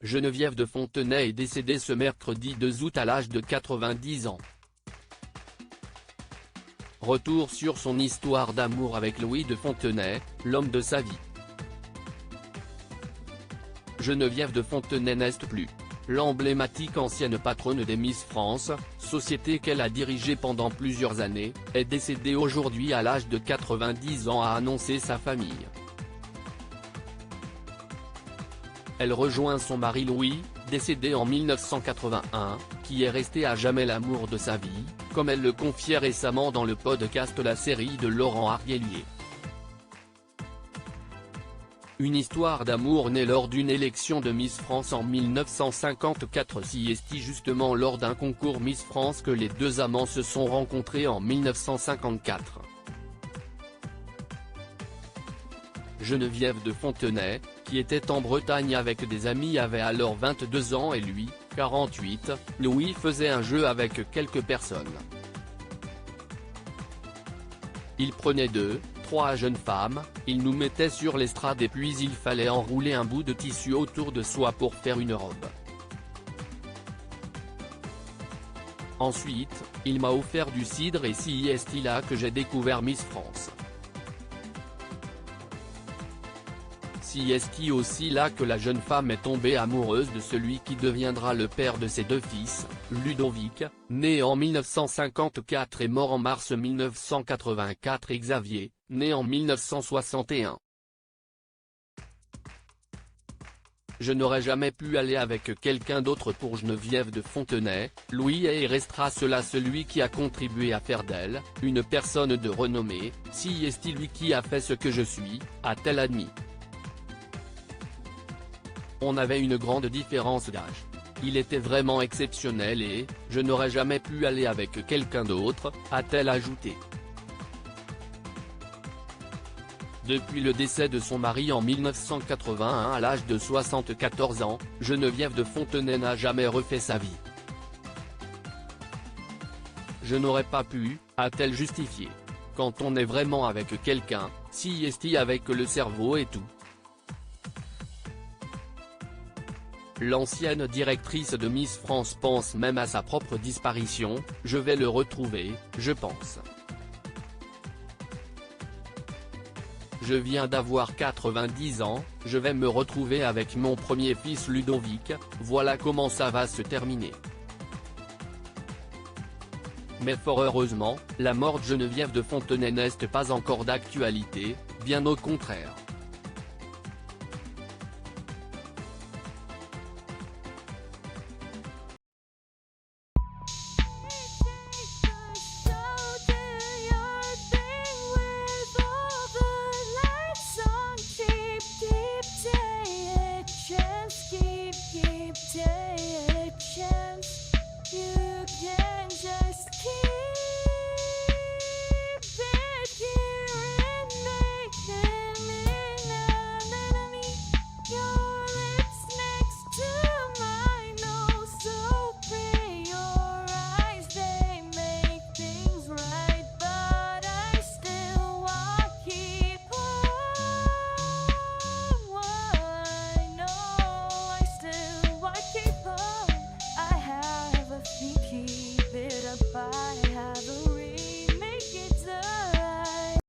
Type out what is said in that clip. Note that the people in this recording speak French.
Geneviève de Fontenay est décédée ce mercredi 2 août à l'âge de 90 ans. Retour sur son histoire d'amour avec Louis de Fontenay, l'homme de sa vie. Geneviève de Fontenay n'est plus. L'emblématique ancienne patronne des Miss France, société qu'elle a dirigée pendant plusieurs années, est décédée aujourd'hui à l'âge de 90 ans, a annoncé sa famille. Elle rejoint son mari Louis, décédé en 1981, qui est resté à jamais l'amour de sa vie, comme elle le confiait récemment dans le podcast La Série de Laurent Arguelier. Une histoire d'amour née lors d'une élection de Miss France en 1954. C'est justement lors d'un concours Miss France que les deux amants se sont rencontrés en 1954. Geneviève de Fontenay, qui était en Bretagne avec des amis, avait alors 22 ans et lui, 48, Louis faisait un jeu avec quelques personnes. Il prenait 2, 3 jeunes femmes, il nous mettait sur l'estrade et puis il fallait enrouler un bout de tissu autour de soi pour faire une robe. Ensuite, il m'a offert du cidre et c'est là que j'ai découvert Miss France. C'est aussi là que la jeune femme est tombée amoureuse de celui qui deviendra le père de ses 2 fils, Ludovic, né en 1954 et mort en mars 1984, et Xavier, né en 1961. Je n'aurais jamais pu aller avec quelqu'un d'autre pour Geneviève de Fontenay. Louis est et restera celui qui a contribué à faire d'elle une personne de renommée. C'est lui qui a fait ce que je suis, a-t-elle admis. On avait une grande différence d'âge. Il était vraiment exceptionnel et je n'aurais jamais pu aller avec quelqu'un d'autre, a-t-elle ajouté. Depuis le décès de son mari en 1981 à l'âge de 74 ans, Geneviève de Fontenay n'a jamais refait sa vie. Je n'aurais pas pu, a-t-elle justifié. Quand on est vraiment avec quelqu'un, c'est avec le cerveau et tout. L'ancienne directrice de Miss France pense même à sa propre disparition. Je vais le retrouver, je pense. Je viens d'avoir 90 ans, je vais me retrouver avec mon premier fils Ludovic, voilà comment ça va se terminer. Mais fort heureusement, la mort de Geneviève de Fontenay n'est pas encore d'actualité, bien au contraire.